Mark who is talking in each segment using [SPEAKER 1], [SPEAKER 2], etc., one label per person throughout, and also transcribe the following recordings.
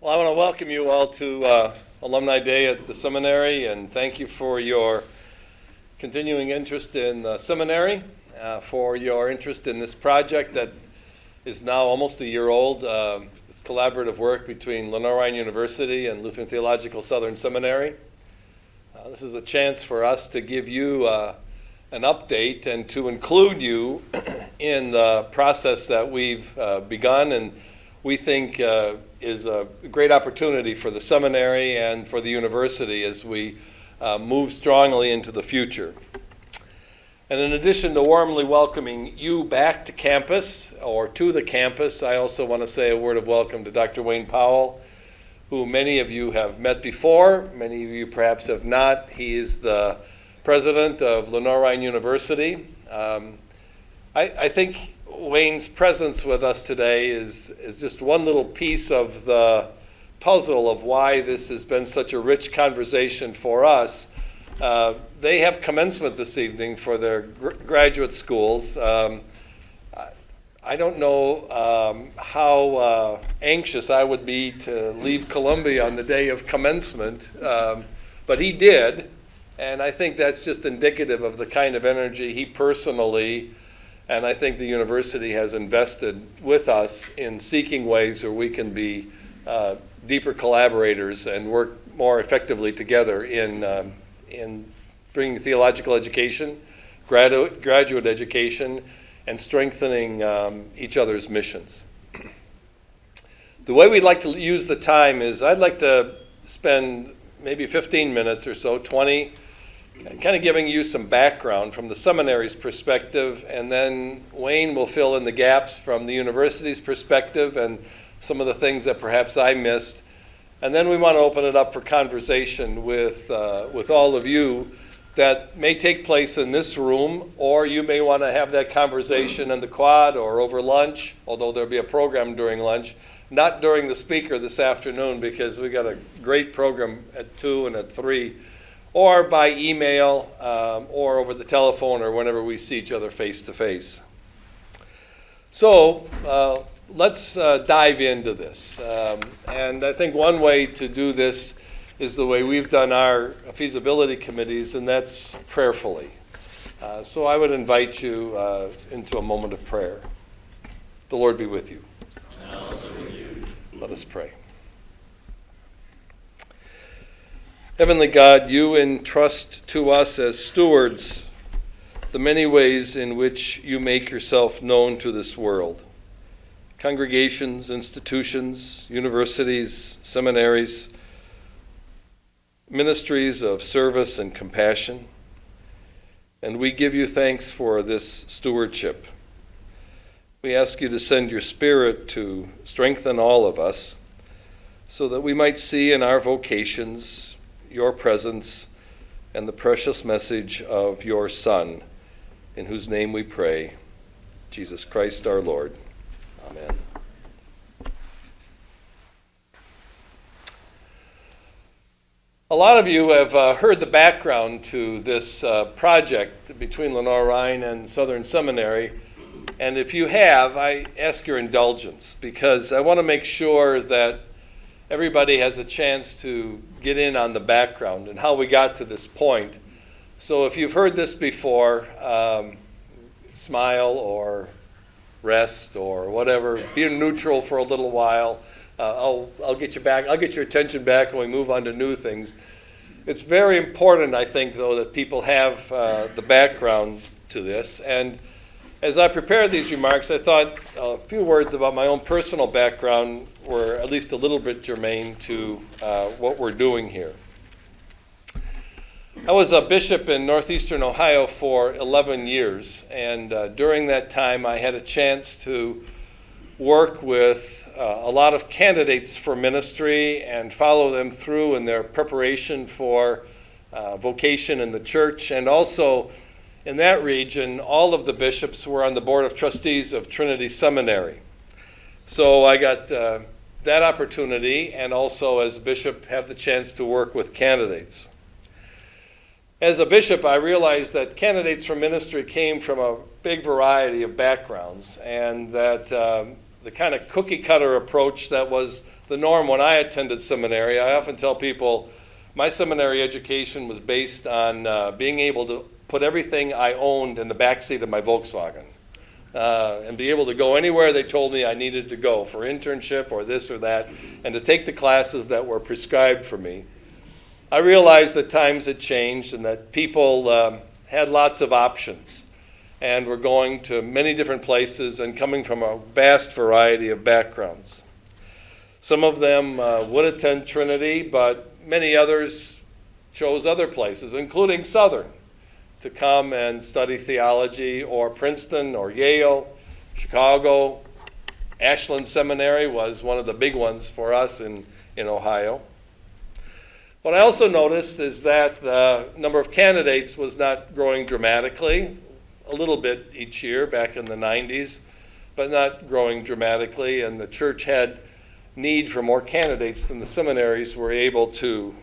[SPEAKER 1] Well, I want to welcome you all to Alumni Day at the Seminary, and thank you for your continuing interest in the Seminary, for your interest in this project that is now almost a year old. This collaborative work between Lenoir-Rhyne University and Lutheran Theological Southern Seminary. This is a chance for us to give you an update and to include you in the process that we've begun and we think is a great opportunity for the seminary and for the university as we move strongly into the future. And in addition to warmly welcoming you back to campus, or to the campus, I also want to say a word of welcome to Dr. Wayne Powell, who many of you have met before, many of you perhaps have not. He is the president of Lenoir-Rhyne University. I think Wayne's presence with us today is just one little piece of the puzzle of why this has been such a rich conversation for us. They have commencement this evening for their graduate schools. I don't know how anxious I would be to leave Columbia on the day of commencement, but he did, and I think that's just indicative of the kind of energy he personally and I think the university has invested with us in seeking ways where we can be deeper collaborators and work more effectively together in bringing theological education, graduate education, and strengthening each other's missions. The way we'd like to use the time is I'd like to spend maybe 15 minutes or so, 20, kind of giving you some background from the seminary's perspective, and then Wayne will fill in the gaps from the university's perspective and some of the things that perhaps I missed. And then we want to open it up for conversation with all of you that may take place in this room, or you may want to have that conversation in the quad or over lunch, although there'll be a program during lunch, not during the speaker this afternoon because we got a great program at 2 and at 3. Or by email, or over the telephone, or whenever we see each other face to face. So let's dive into this. And I think one way to do this is the way we've done our feasibility committees, and that's prayerfully. So I would invite you into a moment of prayer. The Lord be with you.
[SPEAKER 2] And also with you.
[SPEAKER 1] Let us pray. Heavenly God, you entrust to us as stewards the many ways in which you make yourself known to this world. Congregations, institutions, universities, seminaries, ministries of service and compassion. And we give you thanks for this stewardship. We ask you to send your Spirit to strengthen all of us so that we might see in our vocations your presence and the precious message of your Son, in whose name we pray, Jesus Christ our Lord. Amen. A lot of you have heard the background to this project between Lenoir-Rhyne and Southern Seminary, and if you have, I ask your indulgence because I want to make sure that everybody has a chance to get in on the background and how we got to this point. So if you've heard this before, smile or rest or whatever, be neutral for a little while. I'll get you back. I'll get your attention back when we move on to new things. It's very important, I think, though, that people have the background to this. And as I prepared these remarks, I thought a few words about my own personal background were at least a little bit germane to what we're doing here. I was a bishop in northeastern Ohio for 11 years, and during that time I had a chance to work with a lot of candidates for ministry and follow them through in their preparation for vocation in the church. And also in that region, all of the bishops were on the board of trustees of Trinity Seminary. So I got that opportunity, and also as a bishop have the chance to work with candidates. As a bishop, I realized that candidates for ministry came from a big variety of backgrounds, and that the kind of cookie-cutter approach that was the norm when I attended seminary. I often tell people my seminary education was based on being able to put everything I owned in the backseat of my Volkswagen and be able to go anywhere they told me I needed to go for internship or this or that, and to take the classes that were prescribed for me. I realized that times had changed and that people had lots of options and were going to many different places and coming from a vast variety of backgrounds. Some of them would attend Trinity, but many others chose other places, including Southern, to come and study theology, or Princeton or Yale, Chicago. Ashland Seminary was one of the big ones for us in Ohio. What I also noticed is that the number of candidates was not growing dramatically, a little bit each year back in the 90s, but not growing dramatically, and the church had need for more candidates than the seminaries were able to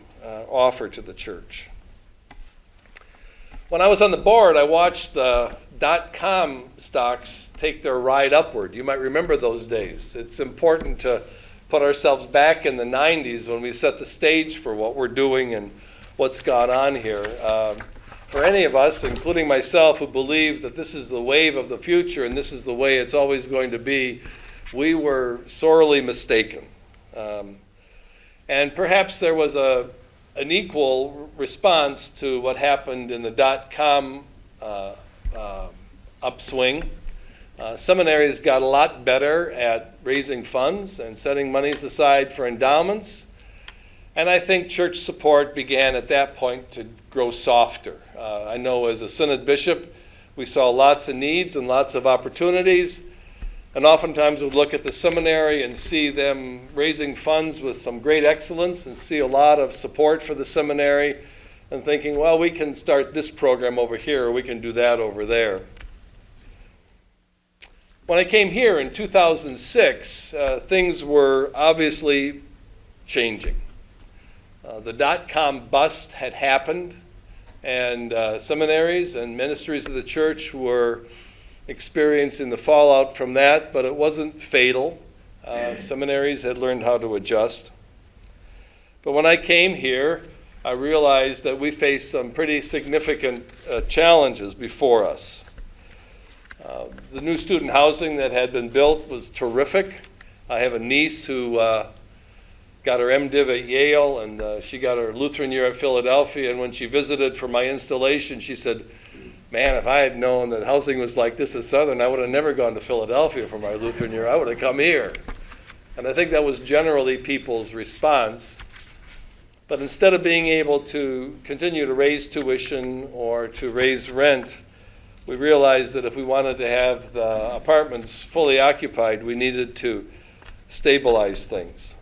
[SPEAKER 1] offer to the church. When I was on the board, I watched the .com stocks take their ride upward. You might remember those days. It's important to put ourselves back in the 90s when we set the stage for what we're doing and what's gone on here. For any of us, including myself, who believe that this is the wave of the future and this is the way it's always going to be, we were sorely mistaken. And perhaps there was an equal response to what happened in the .com upswing. Seminaries got a lot better at raising funds and setting monies aside for endowments. And I think church support began at that point to grow softer. I know as a synod bishop, we saw lots of needs and lots of opportunities. And oftentimes we'd look at the seminary and see them raising funds with some great excellence and see a lot of support for the seminary and thinking, well, we can start this program over here or we can do that over there. When I came here in 2006, things were obviously changing. The .com bust had happened, and seminaries and ministries of the church were experiencing the fallout from that, but it wasn't fatal. Seminaries had learned how to adjust. But when I came here, I realized that we faced some pretty significant challenges before us. The new student housing that had been built was terrific. I have a niece who got her MDiv at Yale, and she got her Lutheran year at Philadelphia, and when she visited for my installation, she said, man, if I had known that housing was like this at Southern, I would have never gone to Philadelphia for my Lutheran year. I would have come here. And I think that was generally people's response. But instead of being able to continue to raise tuition or to raise rent, we realized that if we wanted to have the apartments fully occupied, we needed to stabilize things.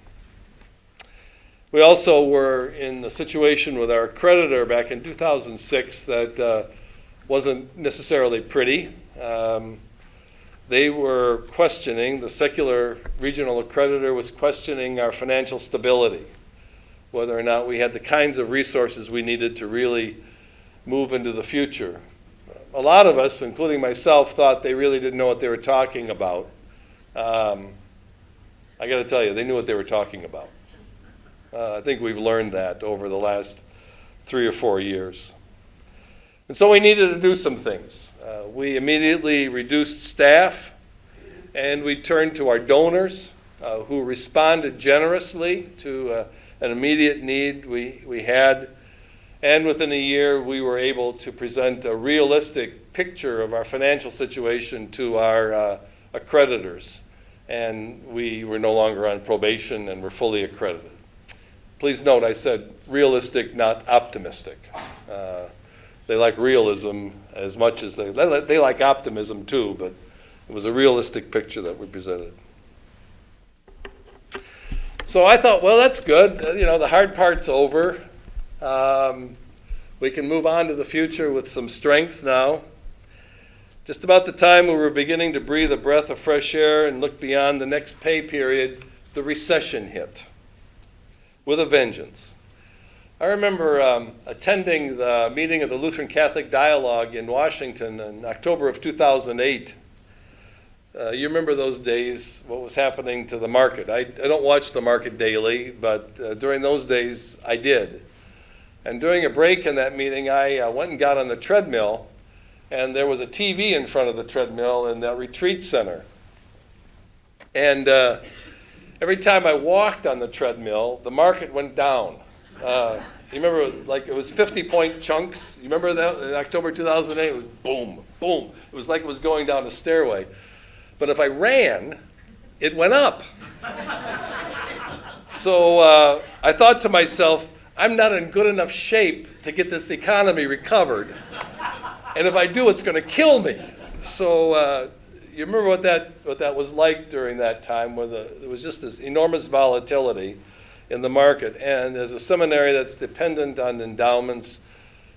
[SPEAKER 1] We also were in the situation with our creditor back in 2006 that wasn't necessarily pretty. They were questioning, the secular regional accreditor was questioning our financial stability, whether or not we had the kinds of resources we needed to really move into the future. A lot of us, including myself, thought they really didn't know what they were talking about. I got to tell you, they knew what they were talking about. I think we've learned that over the last 3 or 4 years. And so we needed to do some things. We immediately reduced staff, and we turned to our donors who responded generously to an immediate need we had. And within a year, we were able to present a realistic picture of our financial situation to our accreditors. And we were no longer on probation and were fully accredited. Please note, I said realistic, not optimistic. They like realism as much as they like optimism too, but it was a realistic picture that we presented. So I thought, well, that's good. The hard part's over. We can move on to the future with some strength now. Just about the time we were beginning to breathe a breath of fresh air and look beyond the next pay period, the recession hit with a vengeance. I remember attending the meeting of the Lutheran Catholic Dialogue in Washington in October of 2008. You remember those days, what was happening to the market. I don't watch the market daily, but during those days I did. And during a break in that meeting, I went and got on the treadmill, and there was a TV in front of the treadmill in that retreat center. And every time I walked on the treadmill, the market went down. You remember, like, it was 50-point chunks? You remember that in October 2008? It was boom, boom. It was like it was going down a stairway. But if I ran, it went up. So I thought to myself, I'm not in good enough shape to get this economy recovered. And if I do, it's going to kill me. So you remember what that was like during that time, where there was just this enormous volatility in the market. And as a seminary that's dependent on endowments,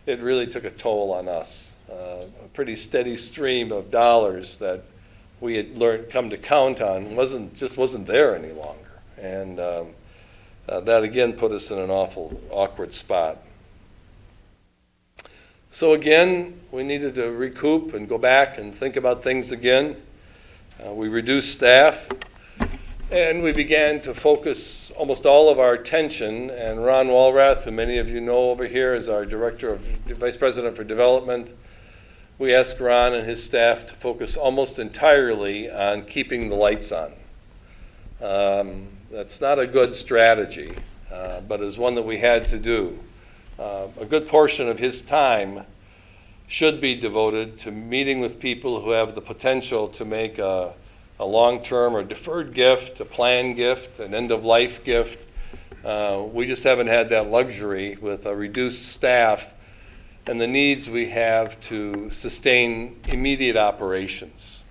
[SPEAKER 1] it really took a toll on us. A pretty steady stream of dollars that we had come to count on wasn't there any longer. And that again put us in an awkward spot. So again, we needed to recoup and go back and think about things again. We reduced staff, and we began to focus almost all of our attention, and Ron Walrath, who many of you know over here, is our Vice President for Development. We asked Ron and his staff to focus almost entirely on keeping the lights on. That's not a good strategy, but is one that we had to do. A good portion of his time should be devoted to meeting with people who have the potential to make a long-term or deferred gift, a planned gift, an end-of-life gift. We just haven't had that luxury with a reduced staff and the needs we have to sustain immediate operations.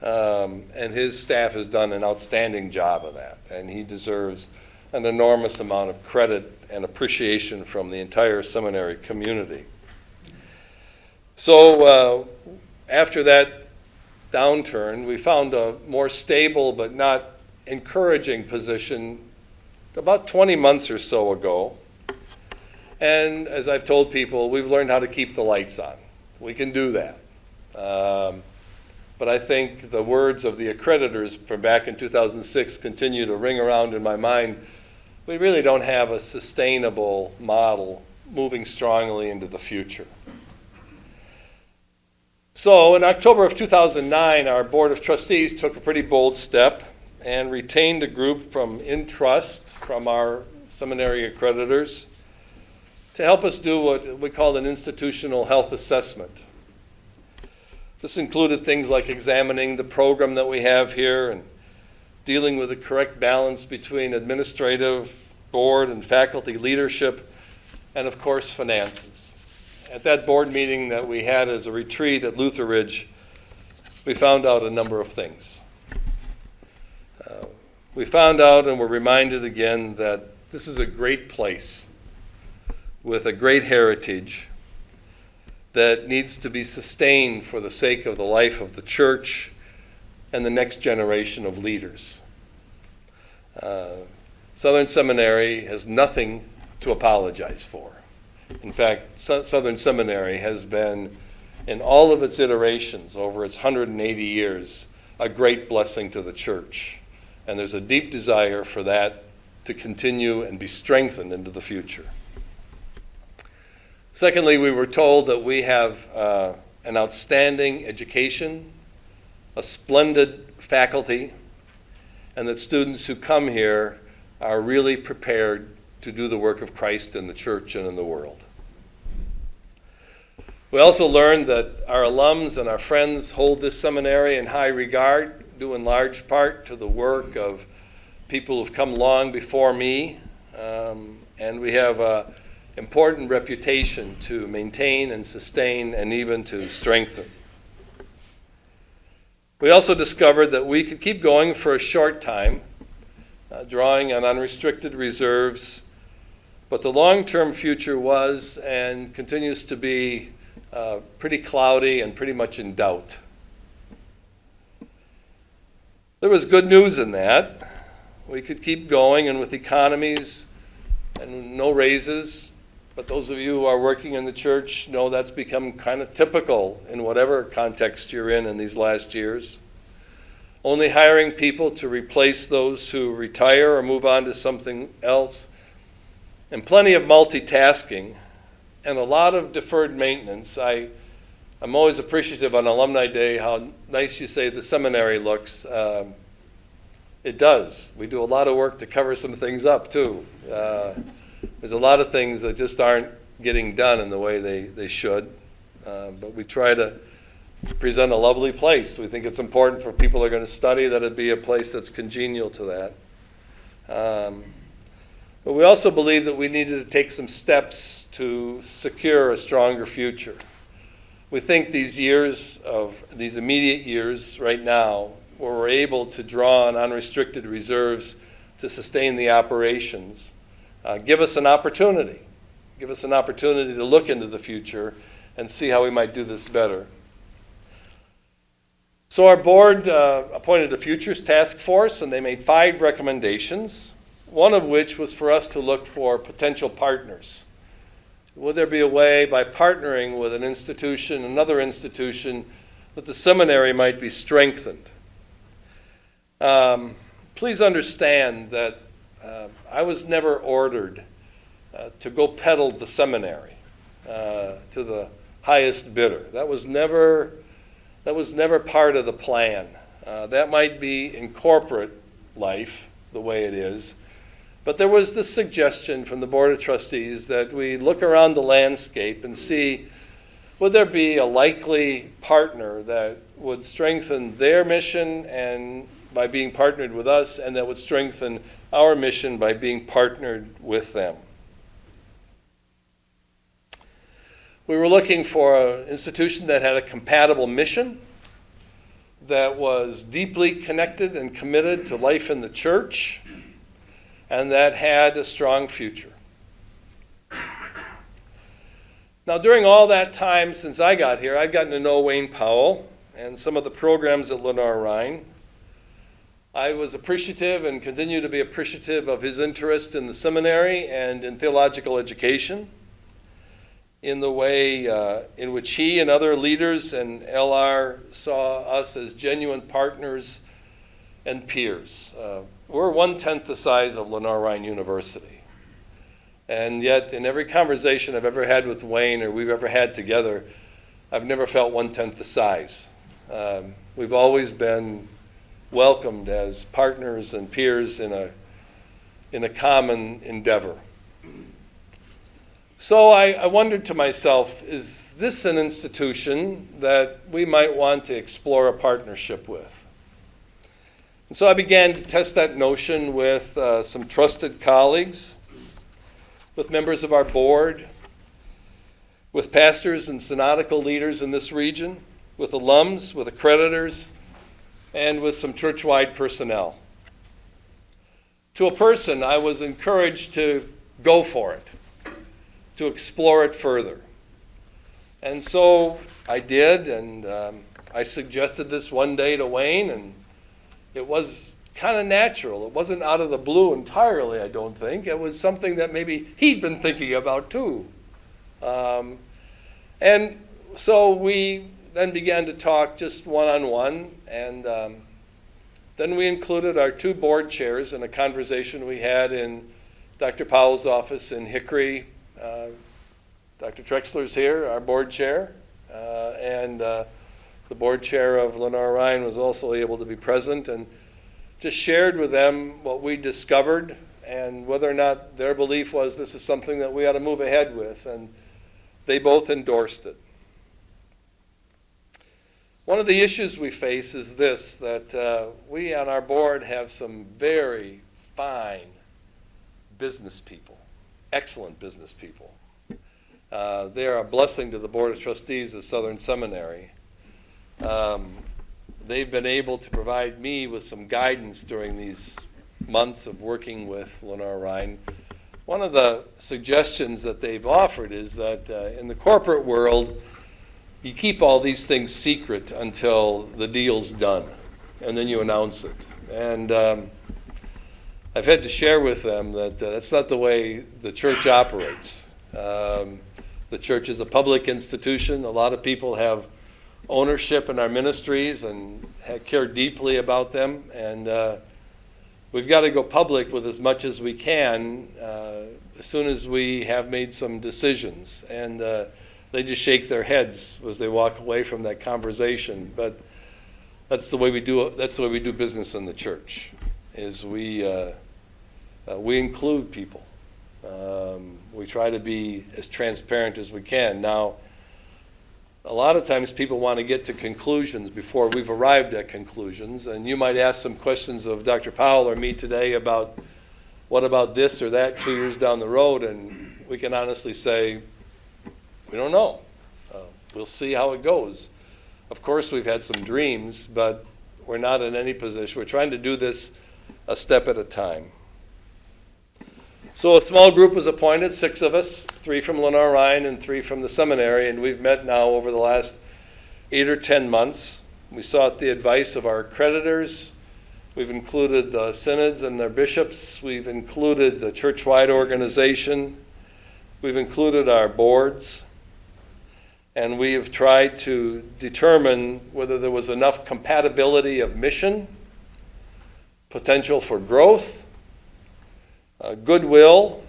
[SPEAKER 1] And his staff has done an outstanding job of that, and he deserves an enormous amount of credit and appreciation from the entire seminary community. So after that downturn, we found a more stable but not encouraging position about 20 months or so ago. And as I've told people, we've learned how to keep the lights on. We can do that. But I think the words of the accreditors from back in 2006 continue to ring around in my mind. We really don't have a sustainable model moving strongly into the future. So in October of 2009, our Board of Trustees took a pretty bold step and retained a group from InTrust, from our seminary accreditors, to help us do what we called an institutional health assessment. This included things like examining the program that we have here and dealing with the correct balance between administrative, board, and faculty leadership, and of course, finances. At that board meeting that we had as a retreat at Luther Ridge, we found out a number of things. We found out and were reminded again that this is a great place with a great heritage that needs to be sustained for the sake of the life of the church and the next generation of leaders. Southern Seminary has nothing to apologize for. In fact, Southern Seminary has been, in all of its iterations over its 180 years, a great blessing to the church. And there's a deep desire for that to continue and be strengthened into the future. Secondly, we were told that we have an outstanding education, a splendid faculty, and that students who come here are really prepared to do the work of Christ in the church and in the world. We also learned that our alums and our friends hold this seminary in high regard, due in large part to the work of people who've come long before me, and we have an important reputation to maintain and sustain and even to strengthen. We also discovered that we could keep going for a short time, drawing on unrestricted reserves, but the long-term future was and continues to be pretty cloudy and pretty much in doubt. There was good news in that. We could keep going, and with economies and no raises, but those of you who are working in the church know that's become kind of typical in whatever context you're in these last years. only hiring people to replace those who retire or move on to something else, and plenty of multitasking, and a lot of deferred maintenance. I'm always appreciative on Alumni Day how nice you say the seminary looks. It does. We do a lot of work to cover some things up, too. There's a lot of things that just aren't getting done in the way they should. But we try to present a lovely place. We think it's important for people who are going to study that it be a place that's congenial to that. But we also believe that we needed to take some steps to secure a stronger future. We think these immediate years right now, where we're able to draw on unrestricted reserves to sustain the operations, give us an opportunity. Give us an opportunity to look into the future and see how we might do this better. So our board appointed a futures task force, and they made 5 recommendations, one of which was for us to look for potential partners. Would there be a way, by partnering with another institution, that the seminary might be strengthened? Please understand that I was never ordered to go peddle the seminary to the highest bidder. That was never part of the plan. That might be in corporate life, the way it is. But there was this suggestion from the Board of Trustees that we look around the landscape and see, would there be a likely partner that would strengthen their mission and by being partnered with us, and that would strengthen our mission by being partnered with them. We were looking for an institution that had a compatible mission, that was deeply connected and committed to life in the church, and that had a strong future. Now, during all that time since I got here, I've gotten to know Wayne Powell and some of the programs at Lenoir-Rhyne. I was appreciative and continue to be appreciative of his interest in the seminary and in theological education, in the way in which he and other leaders and LR saw us as genuine partners and peers. We're 1/10 the size of Lenoir-Rhyne University. And yet, in every conversation I've ever had with Wayne or we've ever had together, I've never felt 1/10 the size. We've always been welcomed as partners and peers in a common endeavor. So I wondered to myself, is this an institution that we might want to explore a partnership with? And so I began to test that notion with some trusted colleagues, with members of our board, with pastors and synodical leaders in this region, with alums, with accreditors, and with some church-wide personnel. To a person, I was encouraged to go for it, to explore it further. And so I did, and I suggested this one day to Wayne, and it was kind of natural. It wasn't out of the blue entirely, I don't think. It was something that maybe he'd been thinking about too. And so we then began to talk just one-on-one, and then we included our 2 board chairs in a conversation we had in Dr. Powell's office in Hickory. Dr. Trexler's here, our board chair, and the board chair of Lenoir-Rhyne was also able to be present, and just shared with them what we discovered and whether or not their belief was this is something that we ought to move ahead with, and they both endorsed it. One of the issues we face is this, that we on our board have some very fine business people, excellent business people. They are a blessing to the Board of Trustees of Southern Seminary. They've been able to provide me with some guidance during these months of working with Lenoir-Rhyne. One of the suggestions that they've offered is that in the corporate world, you keep all these things secret until the deal's done, and then you announce it. And I've had to share with them that that's not the way the church operates. The church is a public institution. A lot of people have ownership in our ministries and care deeply about them. And we've got to go public with as much as we can as soon as we have made some decisions. And they just shake their heads as they walk away from that conversation. But that's the way we do. That's the way we do business in the church. Is we include people. We try to be as transparent as we can. Now, a lot of times people want to get to conclusions before we've arrived at conclusions, and you might ask some questions of Dr. Powell or me today about what about this or that 2 years down the road, and we can honestly say, we don't know. We'll see how it goes. Of course, we've had some dreams, but we're not in any position. We're trying to do this a step at a time. So a small group was appointed, 6 of us, 3 from Lenoir-Rhyne and 3 from the seminary, and we've met now over the last 8 or 10 months. We sought the advice of our accreditors. We've included the synods and their bishops. We've included the church-wide organization. We've included our boards. And we have tried to determine whether there was enough compatibility of mission, potential for growth, goodwill,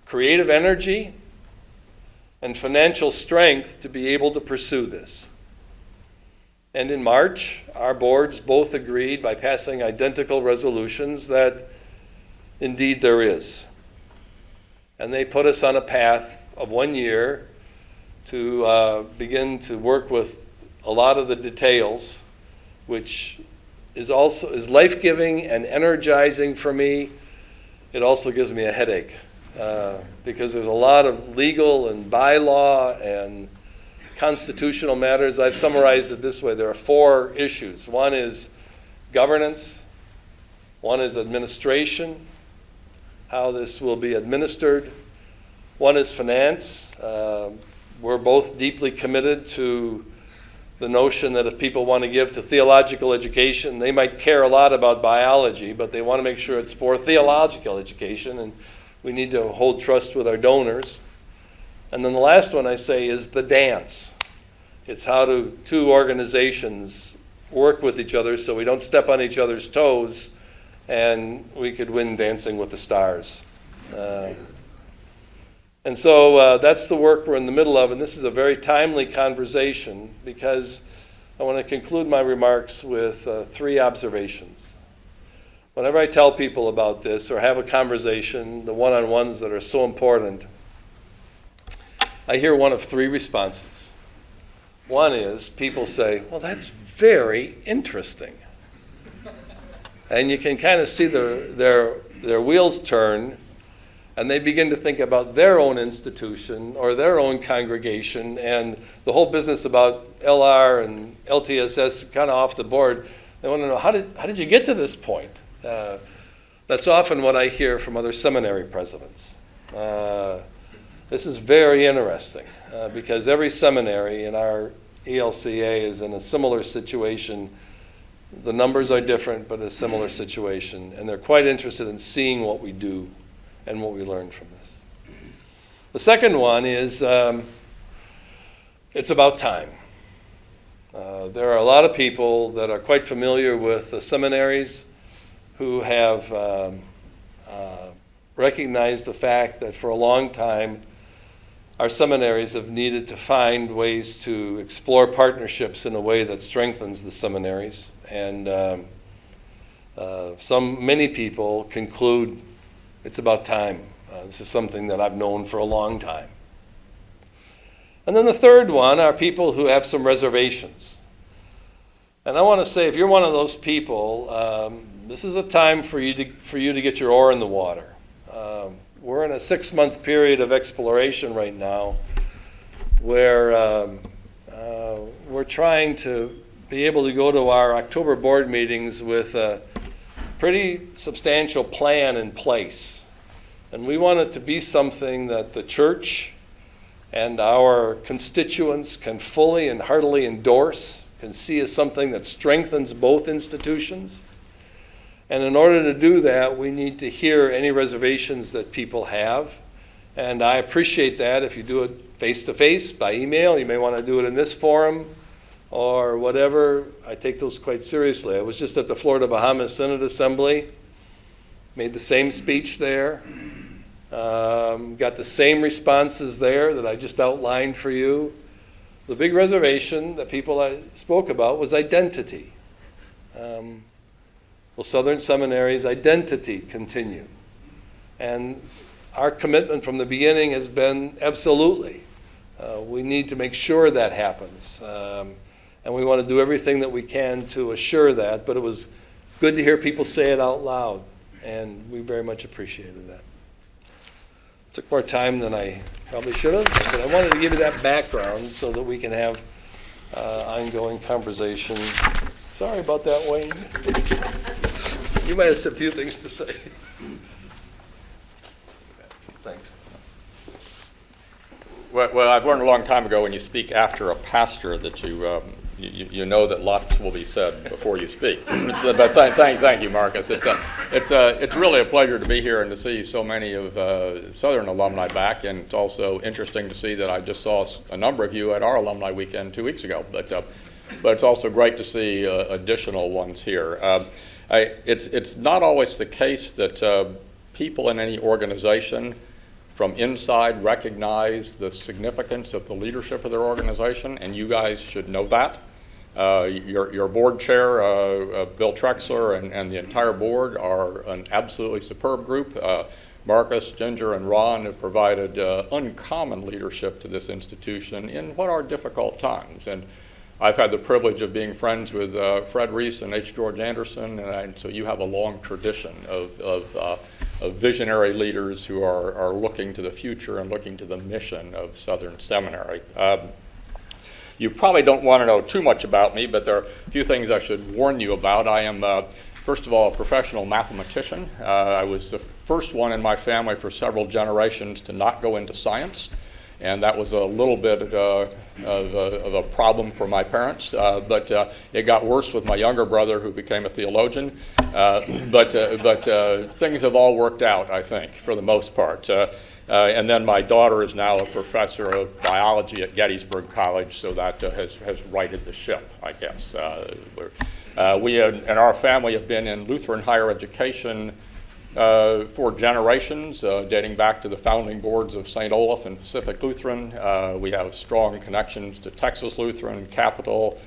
[SPEAKER 1] creative energy, and financial strength to be able to pursue this. And in March, our boards both agreed by passing identical resolutions that indeed there is. And they put us on a path of 1 year to begin to work with a lot of the details, which is life-giving and energizing for me. It also gives me a headache because there's a lot of legal and bylaw and constitutional matters. I've summarized it this way. There are 4 issues. One is governance. One is administration, how this will be administered. One is finance. We're both deeply committed to the notion that if people want to give to theological education, they might care a lot about biology, but they want to make sure it's for theological education, and we need to hold trust with our donors. And then the last one I say is the dance. It's how do 2 organizations work with each other so we don't step on each other's toes, and we could win Dancing with the Stars. And so that's the work we're in the middle of, and this is a very timely conversation because I want to conclude my remarks with 3 observations. Whenever I tell people about this or have a conversation, the one-on-ones that are so important, I hear one of 3 responses. One is people say, well, that's very interesting. And you can kind of see their wheels turn, and they begin to think about their own institution or their own congregation, and the whole business about LR and LTSS kind of off the board. They want to know, how did you get to this point? That's often what I hear from other seminary presidents. This is very interesting because every seminary in our ELCA is in a similar situation. The numbers are different, but a similar situation, and they're quite interested in seeing what we do and what we learn from this. The second one is it's about time. There are a lot of people that are quite familiar with the seminaries who have recognized the fact that for a long time our seminaries have needed to find ways to explore partnerships in a way that strengthens the seminaries. And many people conclude it's about time. This is something that I've known for a long time. And then the third one are people who have some reservations. And I want to say, if you're one of those people, this is a time for you to get your oar in the water. We're in a 6-month period of exploration right now where we're trying to be able to go to our October board meetings with a pretty substantial plan in place. And we want it to be something that the church and our constituents can fully and heartily endorse, can see as something that strengthens both institutions. And in order to do that, we need to hear any reservations that people have. And I appreciate that if you do it face-to-face, by email. You may want to do it in this forum. or whatever, I take those quite seriously. I was just at the Florida Bahamas Synod Assembly, made the same speech there, got the same responses there that I just outlined for you. The big reservation that people I spoke about was identity. Will Southern Seminary's identity continue? And our commitment from the beginning has been absolutely. We need to make sure that happens. And we want to do everything that we can to assure that. But it was good to hear people say it out loud. And we very much appreciated that. Took more time than I probably should have. But I wanted to give you that background so that we can have ongoing conversation. Sorry about that, Wayne. You might have a few things to say. Thanks.
[SPEAKER 3] Well, I've learned a long time ago when you speak after a pastor that you know that lots will be said before you speak. But thank you, Marcus. It's really a pleasure to be here and to see so many of Southern alumni back, and it's also interesting to see that I just saw a number of you at our alumni weekend 2 weeks ago. But it's also great to see additional ones here. It's not always the case that people in any organization from inside recognize the significance of the leadership of their organization, and you guys should know that. Your board chair, Bill Trexler, and the entire board are an absolutely superb group. Marcus, Ginger, and Ron have provided uncommon leadership to this institution in what are difficult times. And I've had the privilege of being friends with Fred Reese and H. George Anderson, and so you have a long tradition of visionary leaders who are looking to the future and looking to the mission of Southern Seminary. You probably don't want to know too much about me, but there are a few things I should warn you about. I am, first of all, a professional mathematician. I was the first one in my family for several generations to not go into science, and that was a little bit of a problem for my parents. But it got worse with my younger brother, who became a theologian. But things have all worked out, I think, for the most part. And then my daughter is now a professor of biology at Gettysburg College, so that has righted the ship, I guess. We and our family have been in Lutheran higher education for generations, dating back to the founding boards of St. Olaf and Pacific Lutheran. We have strong connections to Texas Lutheran, Capital,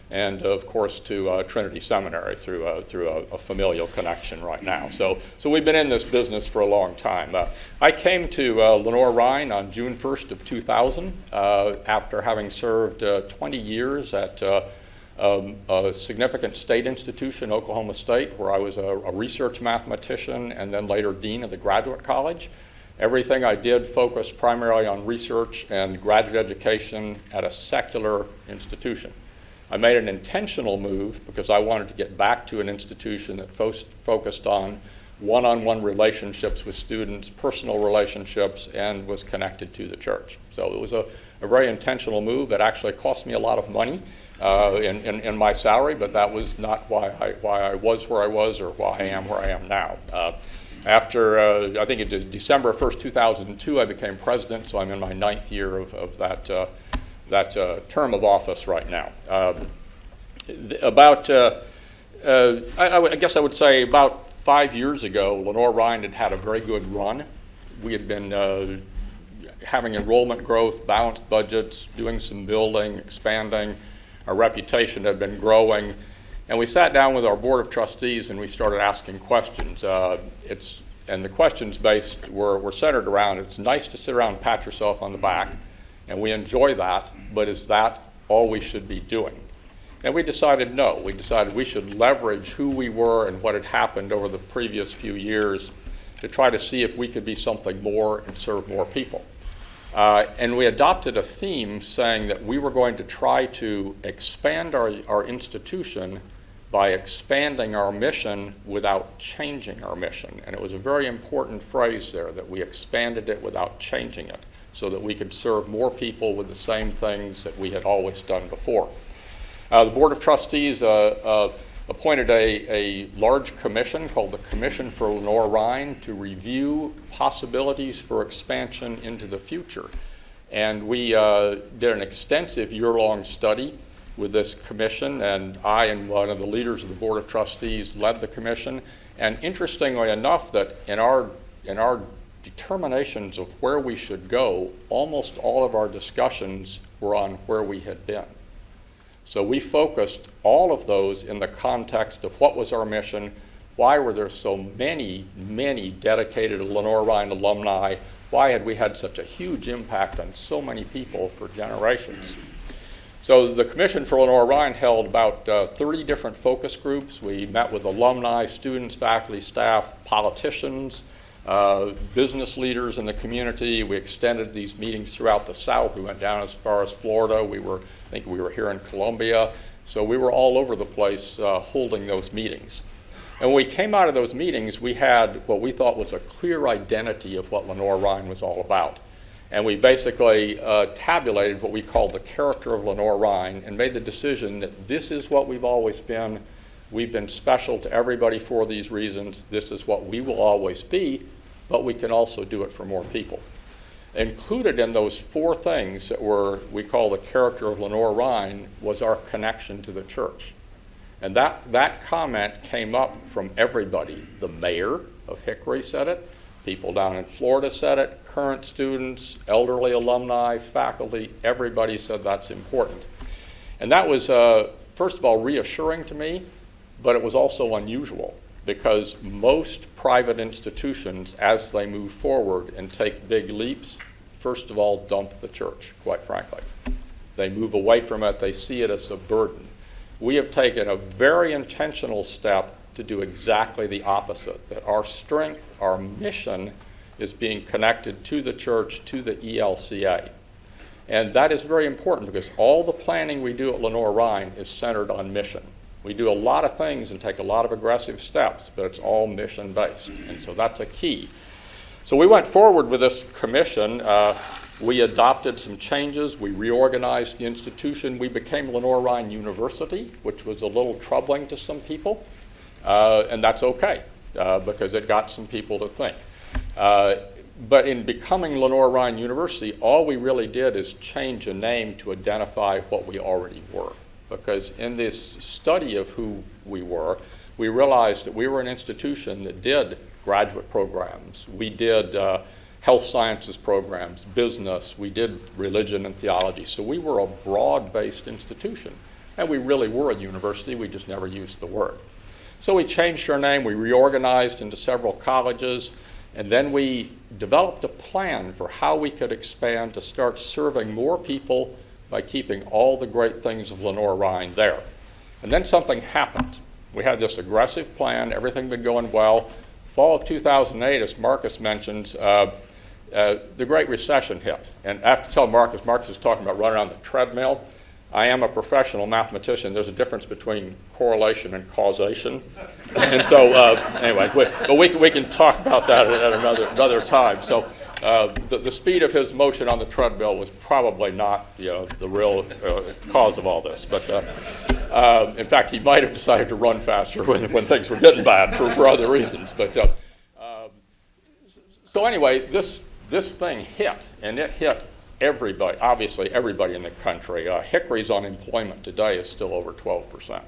[SPEAKER 3] and of course to Trinity Seminary through a familial connection right now. So we've been in this business for a long time. I came to Lenoir-Rhyne on June 1st of 2000 after having served 20 years at a significant state institution, Oklahoma State, where I was a research mathematician and then later dean of the graduate college. Everything I did focused primarily on research and graduate education at a secular institution. I made an intentional move because I wanted to get back to an institution that focused on one-on-one relationships with students, personal relationships, and was connected to the church. So it was a very intentional move that actually cost me a lot of money in my salary, but that was not why I was where I was or why I am where I am now. After, I think it was December 1st, 2002, I became president, so I'm in my 9th year of that term of office right now. I guess I would say about 5 years ago, Lenoir-Rhyne had a very good run. We had been having enrollment growth, balanced budgets, doing some building, expanding. Our reputation had been growing. And we sat down with our board of trustees and we started asking questions. And the questions were centered around, it's nice to sit around and pat yourself on the back, and we enjoy that, but is that all we should be doing? And we decided no. We decided we should leverage who we were and what had happened over the previous few years to try to see if we could be something more and serve more people. And we adopted a theme saying that we were going to try to expand our institution by expanding our mission without changing our mission. And it was a very important phrase there, that we expanded it without changing it, so that we could serve more people with the same things that we had always done before. The Board of Trustees appointed a large commission called the Commission for Lenoir-Rhyne to review possibilities for expansion into the future. And we did an extensive year-long study with this commission, and I and one of the leaders of the Board of Trustees led the commission. And interestingly enough, that in our determinations of where we should go, almost all of our discussions were on where we had been. So we focused all of those in the context of what was our mission, why were there so many dedicated Lenoir-Rhyne alumni, why had we had such a huge impact on so many people for generations. So the Commission for Lenoir-Rhyne held about 30 different focus groups. We met with alumni, students, faculty, staff, politicians, business leaders in the community. We extended these meetings throughout the South. We went down as far as Florida. I think we were here in Columbia. So we were all over the place holding those meetings. And when we came out of those meetings, we had what we thought was a clear identity of what Lenoir-Rhyne was all about. And we basically tabulated what we called the character of Lenoir-Rhyne and made the decision that this is what we've always been. We've been special to everybody for these reasons. This is what we will always be, but we can also do it for more people. Included in those four things that we call the character of Lenoir-Rhyne was our connection to the church. And that comment came up from everybody. The mayor of Hickory said it. People down in Florida said it. Current students, elderly alumni, faculty, everybody said that's important. And that was, first of all, reassuring to me, but it was also unusual because most private institutions, as they move forward and take big leaps, first of all, dump the church, quite frankly. They move away from it. They see it as a burden. We have taken a very intentional step to do exactly the opposite, that our strength, our mission is being connected to the church, to the ELCA. And that is very important because all the planning we do at Lenoir-Rhyne is centered on mission. We do a lot of things and take a lot of aggressive steps, but it's all mission-based, and so that's a key. So we went forward with this commission. We adopted some changes. We reorganized the institution. We became Lenoir-Rhyne University, which was a little troubling to some people, and that's okay because it got some people to think. But in becoming Lenoir-Rhyne University, all we really did is change a name to identify what we already were. Because in this study of who we were, we realized that we were an institution that did graduate programs. We did health sciences programs, business. We did religion and theology. So we were a broad-based institution. And we really were a university. We just never used the word. So we changed our name. We reorganized into several colleges. And then we developed a plan for how we could expand to start serving more people by keeping all the great things of Lenoir-Rhyne there. And then something happened. We had this aggressive plan, everything been going well. Fall of 2008, as Marcus mentions, the Great Recession hit. And I have to tell Marcus was talking about running on the treadmill. I am a professional mathematician. There's a difference between correlation and causation. And so, anyway, we can talk about that at another time. So the speed of his motion on the treadmill was probably not the real cause of all this. But in fact, he might have decided to run faster when things were getting bad for other reasons. But so anyway, this thing hit, and it hit everybody, obviously everybody in the country. Hickory's unemployment today is still over 12%.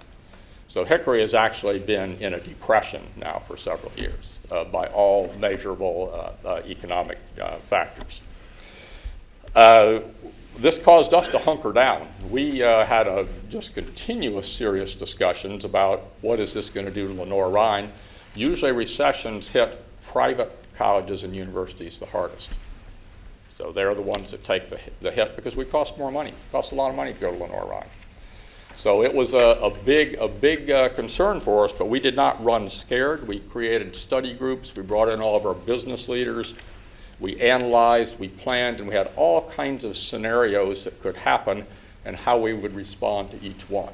[SPEAKER 3] So Hickory has actually been in a depression now for several years by all measurable economic factors. This caused us to hunker down. We had just continuous serious discussions about what is this going to do to Lenoir-Rhyne. Usually recessions hit private colleges and universities the hardest. So they're the ones that take the hit because we cost more money. It costs a lot of money to go to Lenoir-Rhyne. So it was a big concern for us, but we did not run scared. We created study groups. We brought in all of our business leaders. We analyzed, we planned, and we had all kinds of scenarios that could happen and how we would respond to each one.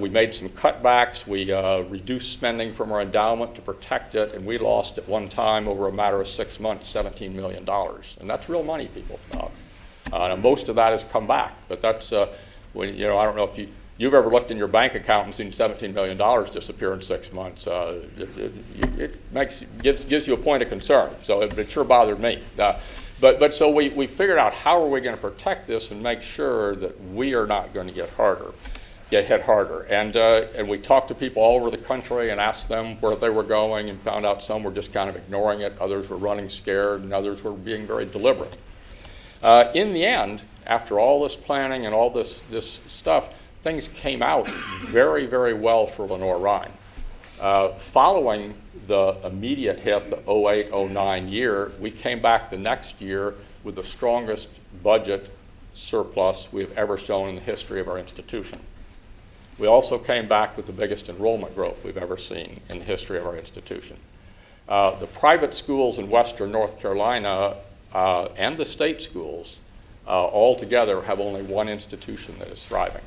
[SPEAKER 3] We made some cutbacks. We reduced spending from our endowment to protect it, and we lost at one time over a matter of 6 months $17 million. And that's real money, people. And most of that has come back, but that's when I don't know if you've ever looked in your bank account and seen $17 million disappear in 6 months. It gives you a point of concern. So it sure bothered me. But so we figured out how are we going to protect this and make sure that we are not going to get harder. get hit harder. And we talked to people all over the country and asked them where they were going, and found out some were just kind of ignoring it, others were running scared, and others were being very deliberate. In the end, after all this planning and all this stuff, things came out very, very well for Lenoir-Rhyne. Following the immediate hit, the 08-09 year, we came back the next year with the strongest budget surplus we've ever shown in the history of our institution. We also came back with the biggest enrollment growth we've ever seen in the history of our institution. The private schools in Western North Carolina and the state schools all together have only one institution that is thriving,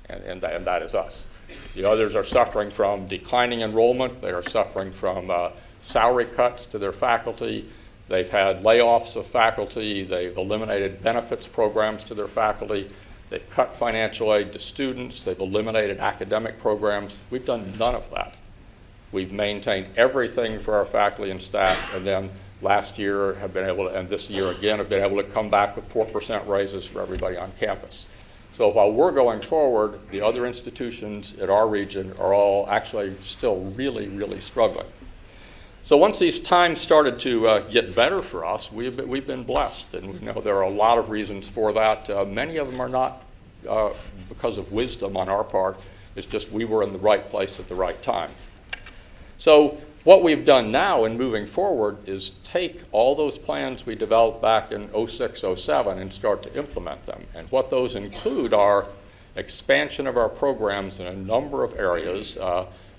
[SPEAKER 3] and that is us. The others are suffering from declining enrollment. They are suffering from salary cuts to their faculty. They've had layoffs of faculty. They've eliminated benefits programs to their faculty. They've cut financial aid to students. They've eliminated academic programs. We've done none of that. We've maintained everything for our faculty and staff, and then last year have been able to, and this year again, have been able to come back with 4% raises for everybody on campus. So while we're going forward, the other institutions in our region are all actually still really, really struggling. So once these times started to get better for us, we've been blessed, and we know there are a lot of reasons for that. Many of them are not because of wisdom on our part. It's just we were in the right place at the right time. So what we've done now in moving forward is take all those plans we developed back in 06, 07 and start to implement them. And what those include are expansion of our programs in a number of areas.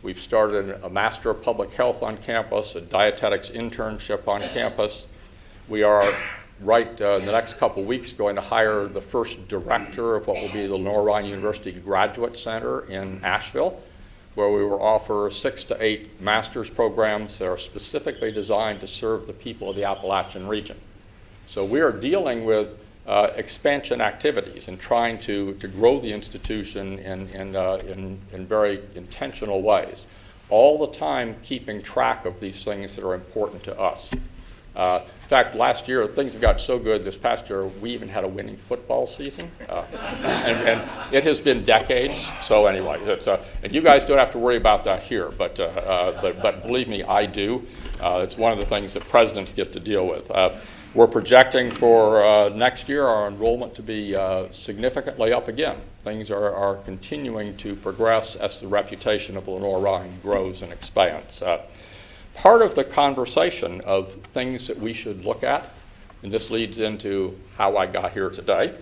[SPEAKER 3] We've started a Master of Public Health on campus, a dietetics internship on campus. We are in the next couple weeks going to hire the first director of what will be the Lenoir-Rhyne University Graduate Center in Asheville, where we will offer 6 to 8 master's programs that are specifically designed to serve the people of the Appalachian region. So we are dealing with expansion activities and trying to grow the institution in very intentional ways, all the time keeping track of these things that are important to us. In fact, last year, things got so good this past year, we even had a winning football season. And it has been decades. So anyway, and you guys don't have to worry about that here, but believe me, I do. It's one of the things that presidents get to deal with. We're projecting for next year our enrollment to be significantly up again. Things are continuing to progress as the reputation of Lenoir-Rhyne grows and expands. Part of the conversation of things that we should look at, and this leads into how I got here today,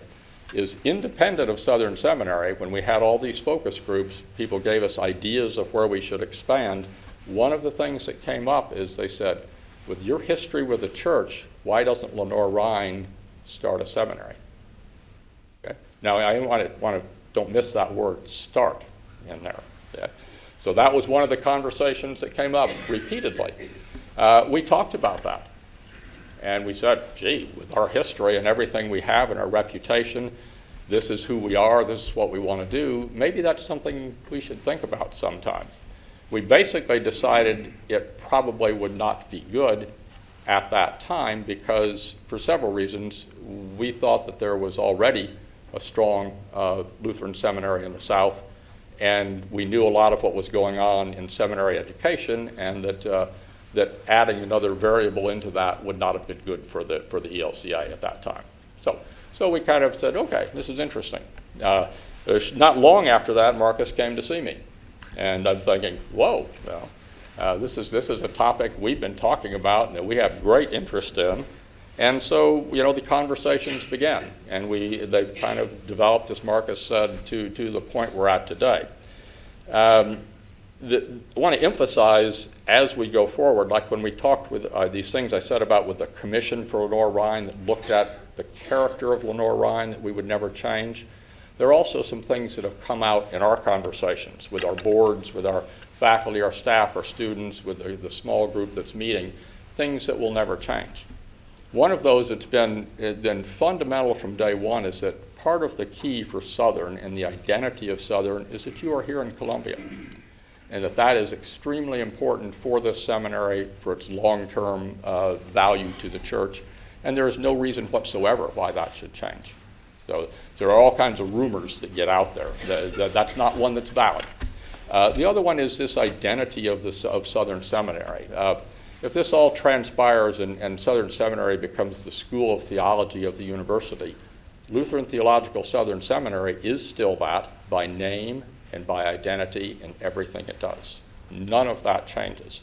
[SPEAKER 3] is independent of Southern Seminary. When we had all these focus groups, people gave us ideas of where we should expand. One of the things that came up is they said, with your history with the church, why doesn't Lenoir-Rhyne start a seminary? Okay? Now, I don't miss that word "start" in there. Okay? So that was one of the conversations that came up repeatedly. We talked about that. And we said, gee, with our history and everything we have and our reputation, this is who we are, this is what we want to do. Maybe that's something we should think about sometime. We basically decided it probably would not be good at that time because, for several reasons, we thought that there was already a strong Lutheran seminary in the South, and we knew a lot of what was going on in seminary education, and that adding another variable into that would not have been good for the ELCA at that time. So we kind of said, okay, this is interesting. Not long after that, Marcus came to see me, and I'm thinking, whoa, well, this is a topic we've been talking about and that we have great interest in. And so, the conversations began, and they've kind of developed, as Marcus said, to the point we're at today. I want to emphasize as we go forward, like when we talked with these things I said about with the Commission for Lenoir-Rhyne that looked at the character of Lenoir-Rhyne that we would never change, there are also some things that have come out in our conversations with our boards, with our faculty, our staff, our students, with the small group that's meeting, things that will never change. One of those that's been fundamental from day one is that part of the key for Southern and the identity of Southern is that you are here in Columbia, and that is extremely important for this seminary, for its long-term value to the church, and there is no reason whatsoever why that should change. So there are all kinds of rumors that get out there. That's not one that's valid. The other one is this identity of Southern Seminary. If this all transpires and Southern Seminary becomes the school of theology of the university, Lutheran Theological Southern Seminary is still that by name and by identity in everything it does. None of that changes.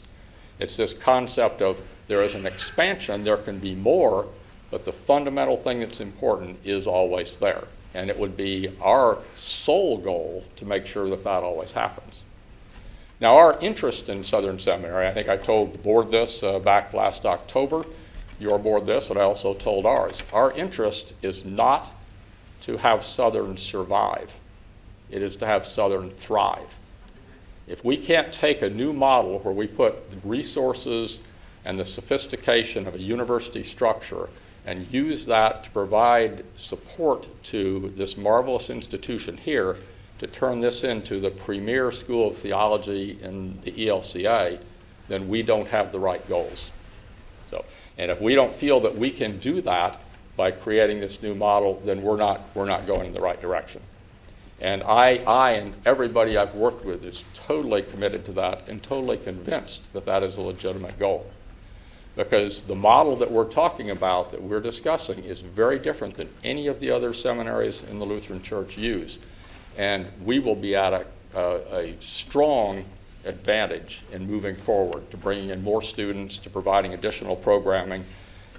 [SPEAKER 3] It's this concept of there is an expansion, there can be more, but the fundamental thing that's important is always there. And it would be our sole goal to make sure that that always happens. Now, our interest in Southern Seminary, I think I told the board this back last October, your board this, and I also told ours. Our interest is not to have Southern survive. It is to have Southern thrive. If we can't take a new model where we put the resources and the sophistication of a university structure and use that to provide support to this marvelous institution here to turn this into the premier school of theology in the ELCA, then we don't have the right goals. And if we don't feel that we can do that by creating this new model, then we're not going in the right direction. And I and everybody I've worked with is totally committed to that and totally convinced that that is a legitimate goal. Because the model that we're talking about, that we're discussing, is very different than any of the other seminaries in the Lutheran Church use. And we will be at a strong advantage in moving forward to bringing in more students, to providing additional programming,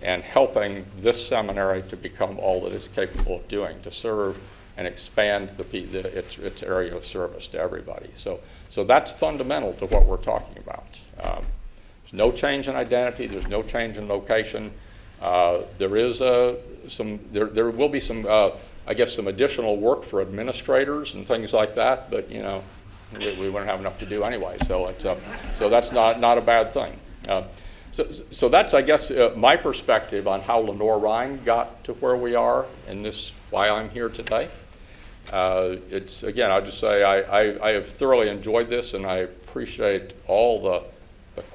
[SPEAKER 3] and helping this seminary to become all that it's capable of doing, to serve and expand its area of service to everybody. So that's fundamental to what we're talking about. There's no change in identity. There's no change in location. There will be some, I guess, some additional work for administrators and things like that. But we wouldn't have enough to do anyway. So that's not a bad thing. So that's, I guess, my perspective on how Lenoir-Rhyne got to where we are, and this why I'm here today. It's, again, I'll just say I have thoroughly enjoyed this, and I appreciate all the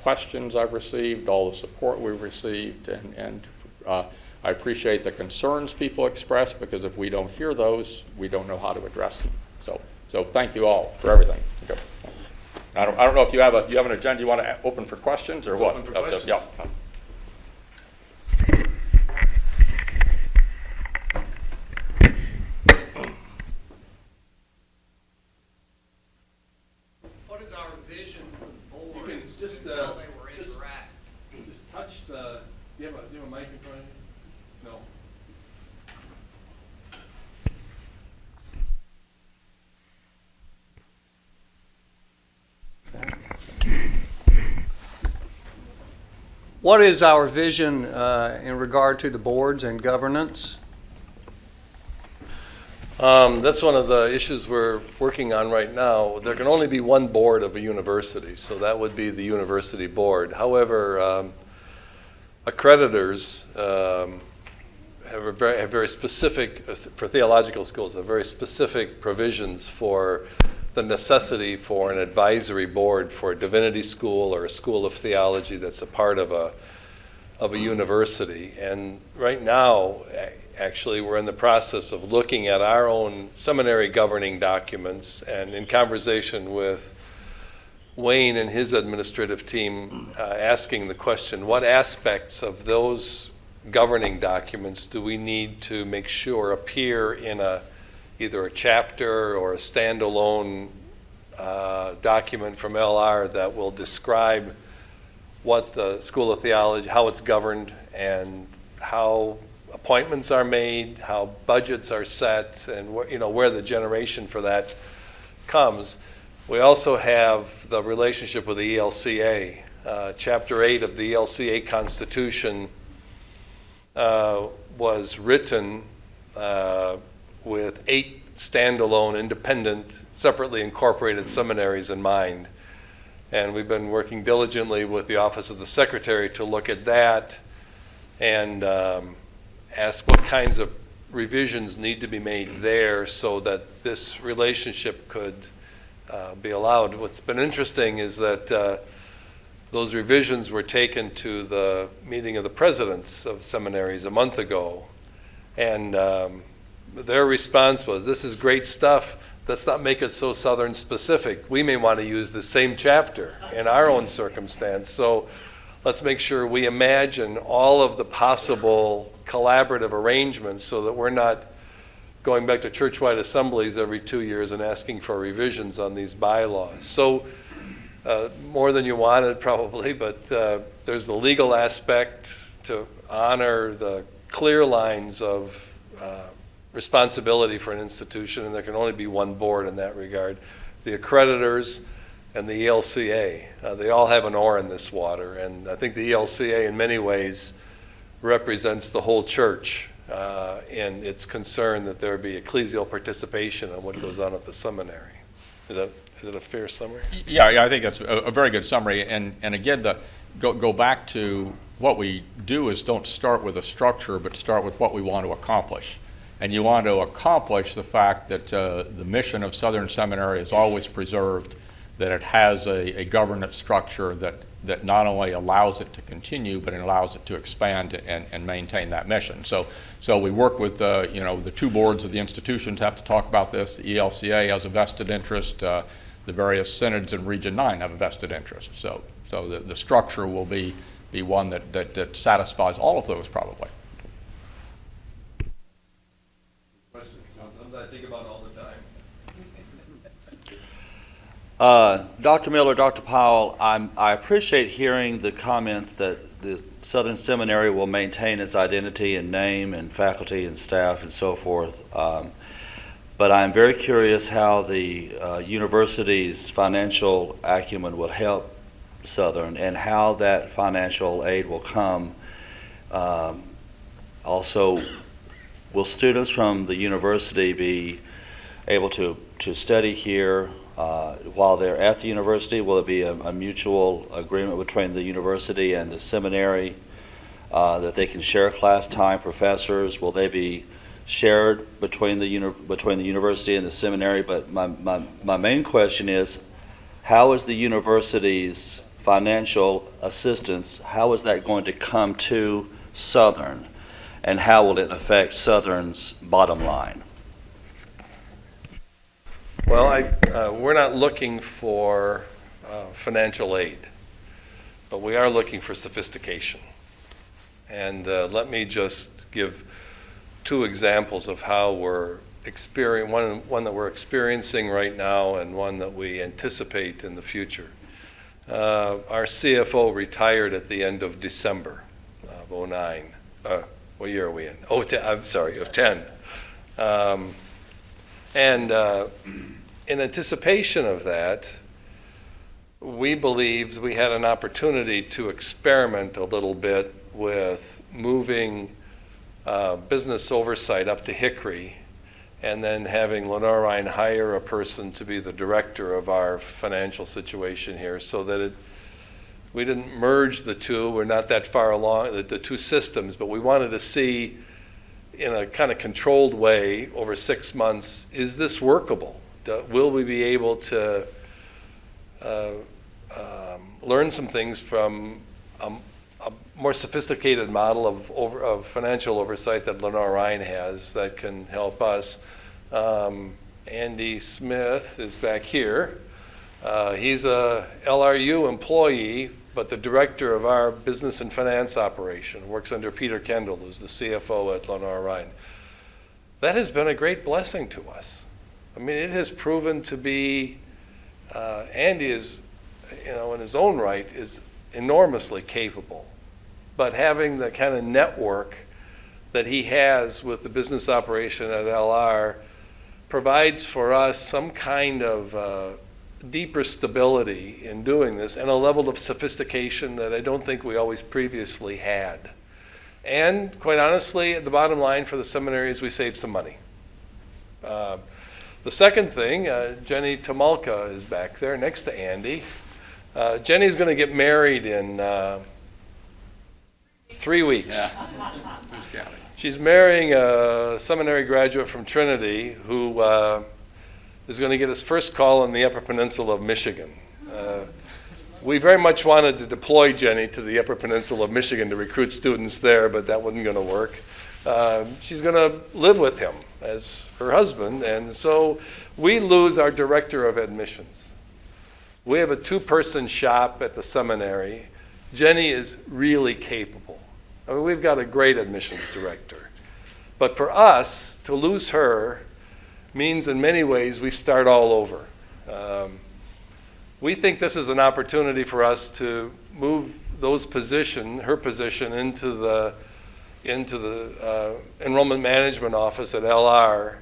[SPEAKER 3] questions I've received, all the support we've received, and I appreciate the concerns people express, because if we don't hear those, we don't know how to address them. So thank you all for everything. Okay. I don't know if you have an agenda you want to open for questions or what?
[SPEAKER 1] Open for questions.
[SPEAKER 3] Yeah.
[SPEAKER 4] What is our vision for the board?
[SPEAKER 1] You can just
[SPEAKER 4] how they were interact.
[SPEAKER 1] just touch the. Do you have a mic in front of you? No.
[SPEAKER 4] What is our vision in regard to the boards and governance?
[SPEAKER 1] That's one of the issues we're working on right now. There can only be one board of a university, so that would be the university board. However, accreditors have very specific, for theological schools, have very specific provisions for the necessity for an advisory board for a divinity school or a school of theology that's a part of a university. And right now, actually, we're in the process of looking at our own seminary governing documents, and in conversation with Wayne and his administrative team, asking the question, what aspects of those governing documents do we need to make sure appear in either a chapter or a standalone document from LR that will describe what the School of Theology, how it's governed, and how appointments are made, how budgets are set, and where the generation for that comes. We also have the relationship with the ELCA. Chapter 8 of the ELCA Constitution was written with 8 standalone, independent, separately incorporated seminaries in mind. And we've been working diligently with the Office of the Secretary to look at that and ask what kinds of revisions need to be made there so that this relationship could be allowed. What's been interesting is that those revisions were taken to the meeting of the presidents of seminaries a month ago, and their response was, this is great stuff. Let's not make it so Southern specific. We may want to use the same chapter in our own circumstance. So let's make sure we imagine all of the possible collaborative arrangements so that we're not going back to churchwide assemblies every 2 years and asking for revisions on these bylaws. So more than you wanted probably, but there's the legal aspect to honor the clear lines of responsibility for an institution, and there can only be one board in that regard. The accreditors and the ELCA, they all have an oar in this water, and I think the ELCA in many ways represents the whole church in its concern that there be ecclesial participation in what goes on at the seminary. Is it a fair summary?
[SPEAKER 3] Yeah, I think that's a very good summary. And again, go back to what we do is don't start with a structure, but start with what we want to accomplish. And you want to accomplish the fact that the mission of Southern Seminary is always preserved, that it has a governance structure that not only allows it to continue, but it allows it to expand and maintain that mission. So we work with the two boards of the institutions have to talk about this. The ELCA has a vested interest. The various synods in Region 9 have a vested interest. So the structure will be one that satisfies all of those probably.
[SPEAKER 1] I think about all the time.
[SPEAKER 2] Dr. Miller, Dr. Powell, I appreciate hearing the comments that the Southern Seminary will maintain its identity and name and faculty and staff and so forth. But I'm very curious how the university's financial acumen will help Southern and how that financial aid will come. Also, will students from the university be able to study here while they're at the university? Will it be a mutual agreement between the university and the seminary that they can share class time, professors? Will they be shared between the university and the seminary? But my main question is, how is the university's financial assistance, how is that going to come to Southern? And how will it affect Southern's bottom line?
[SPEAKER 1] Well, we're not looking for financial aid, but we are looking for sophistication. And let me just give two examples of how we're one that we're experiencing right now and one that we anticipate in the future. Our CFO retired at the end of December of 2009. What year are we in? Of 10. In anticipation of that, we believed we had an opportunity to experiment a little bit with moving business oversight up to Hickory and then having Lenoir-Rhyne hire a person to be the director of our financial situation here so that we didn't merge the two. We're not that far along, the two systems, but we wanted to see in a kind of controlled way over 6 months, is this workable? Will we be able to learn some things from a more sophisticated model of financial oversight that Lenoir-Rhyne has that can help us? Andy Smith is back here. He's a LRU employee, but the director of our business and finance operation, works under Peter Kendall, who's the CFO at Lenoir-Rhyne. That has been a great blessing to us. I mean, it has proven to be, Andy is, in his own right, is enormously capable. But having the kind of network that he has with the business operation at LR provides for us some kind of deeper stability in doing this and a level of sophistication that I don't think we always previously had. And quite honestly, the bottom line for the seminary is we saved some money. The second thing, Jenny Tomulka is back there next to Andy. Jenny's going to get married in 3 weeks.
[SPEAKER 3] Yeah.
[SPEAKER 1] She's marrying a seminary graduate from Trinity who is going to get his first call in the Upper Peninsula of Michigan. We very much wanted to deploy Jenny to the Upper Peninsula of Michigan to recruit students there, but that wasn't going to work. she's going to live with him as her husband, and so we lose our director of admissions. We have a two-person shop at the seminary. Jenny is really capable. I mean, we've got a great admissions director. But for us, to lose her means in many ways we start all over. We think this is an opportunity for us to move her position into the enrollment management office at LR,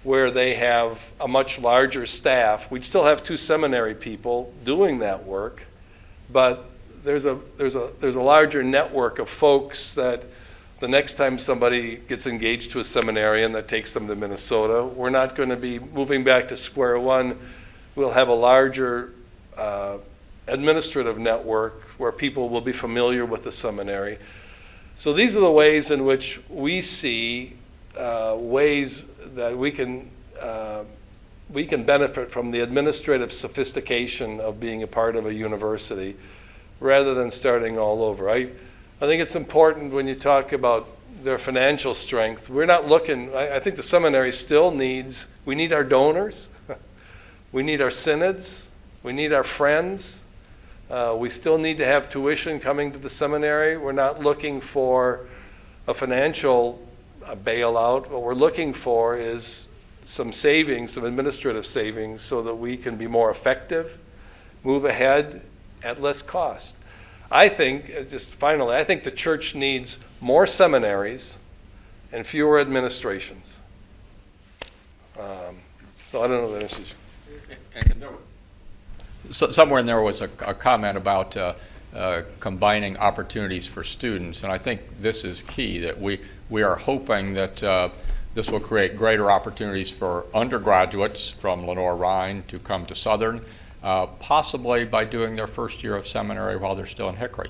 [SPEAKER 1] where they have a much larger staff. We'd still have 2 seminary people doing that work, but there's a larger network of folks that the next time somebody gets engaged to a seminarian that takes them to Minnesota, we're not going to be moving back to square one. We'll have a larger administrative network where people will be familiar with the seminary. So these are the ways in which we see ways that we can benefit from the administrative sophistication of being a part of a university rather than starting all over. I think it's important when you talk about their financial strength. We're not looking, I think the seminary still we need our donors, we need our synods, we need our friends. We still need to have tuition coming to the seminary. We're not looking for a financial bailout. What we're looking for is some savings, some administrative savings, so that we can be more effective, move ahead at less cost. I think, just finally, I think the church needs more seminaries and fewer administrations. So I don't know if that answers you.
[SPEAKER 3] Somewhere in there was a comment about combining opportunities for students, and I think this is key, that we are hoping that this will create greater opportunities for undergraduates from Lenoir-Rhyne to come to Southern, possibly by doing their first year of seminary while they're still in Hickory,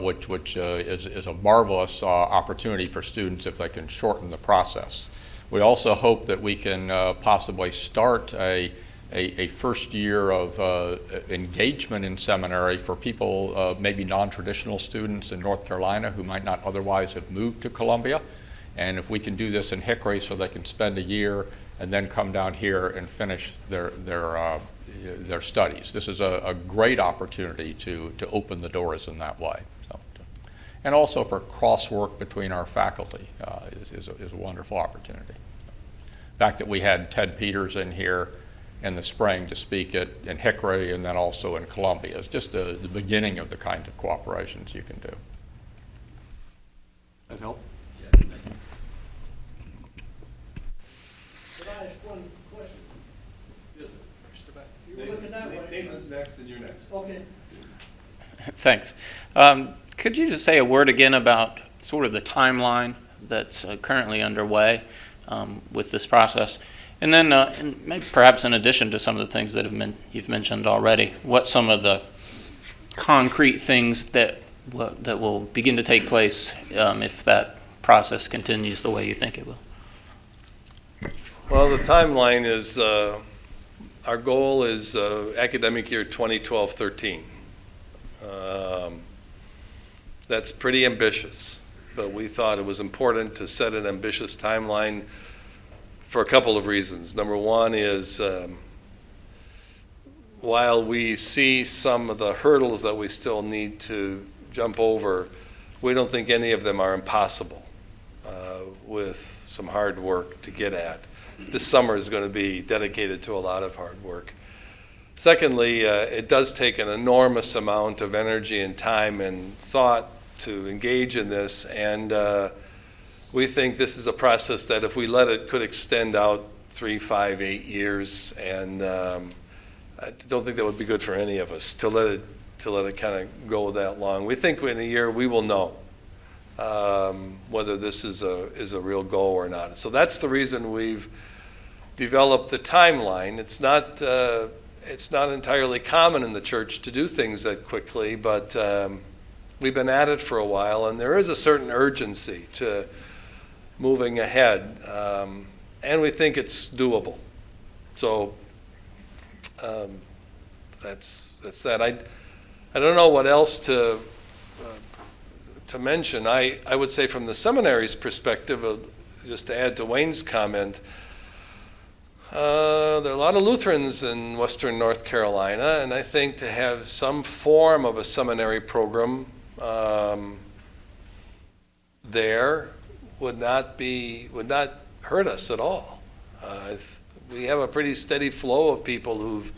[SPEAKER 3] which is a marvelous opportunity for students if they can shorten the process. We also hope that we can possibly start a first year of engagement in seminary for people, maybe non-traditional students in North Carolina who might not otherwise have moved to Columbia. And if we can do this in Hickory so they can spend a year and then come down here and finish their studies. This is a great opportunity to open the doors in that way. So, and also for cross-work between our faculty is a wonderful opportunity. The fact that we had Ted Peters in here in the spring to speak in Hickory and then also in Columbia is just the beginning of the kind of cooperations you can do.
[SPEAKER 1] That help?
[SPEAKER 5] Yeah, thank you. Could I ask one question?
[SPEAKER 1] Yes, sir.
[SPEAKER 5] You were looking that way.
[SPEAKER 1] Nathan's next and you're next.
[SPEAKER 5] Okay.
[SPEAKER 6] Thanks. Could you just say a word again about sort of the timeline that's currently underway with this process? And then and maybe perhaps in addition to some of the things that you've mentioned already, what some of the concrete things that will begin to take place if that process continues the way you think it will?
[SPEAKER 1] Well, the timeline is, our goal is academic year 2012-13. That's pretty ambitious, but we thought it was important to set an ambitious timeline for a couple of reasons. Number one is, while we see some of the hurdles that we still need to jump over, we don't think any of them are impossible with some hard work to get at. This summer is going to be dedicated to a lot of hard work. Secondly, it does take an enormous amount of energy and time and thought to engage in this, and we think this is a process that if we let it could extend out 3, 5, 8 years, and I don't think that would be good for any of us to let it kind of go that long. We think in a year we will know whether this is a real goal or not. So that's the reason we've developed the timeline. It's not entirely common in the church to do things that quickly, but we've been at it for a while, and there is a certain urgency to moving ahead, and we think it's doable. So that's that. I don't know what else to to mention. I would say from the seminary's perspective, just to add to Wayne's comment, there are a lot of Lutherans in Western North Carolina, and I think to have some form of a seminary program there would not hurt us at all. We have a pretty steady flow of people who've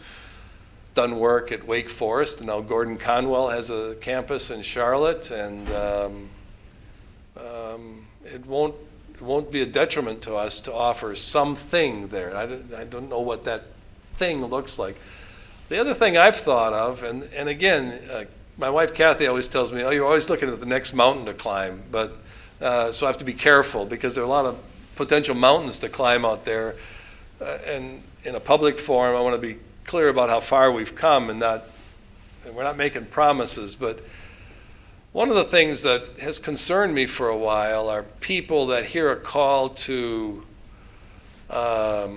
[SPEAKER 1] done work at Wake Forest, and now Gordon Conwell has a campus in Charlotte, and it won't be a detriment to us to offer something there. I don't know what that thing looks like. The other thing I've thought of, and again, my wife Kathy always tells me, oh, you're always looking at the next mountain to climb, but so I have to be careful because there are a lot of potential mountains to climb out there, and in a public forum, I want to be clear about how far we've come, and we're not making promises, but one of the things that has concerned me for a while are people that hear a call to a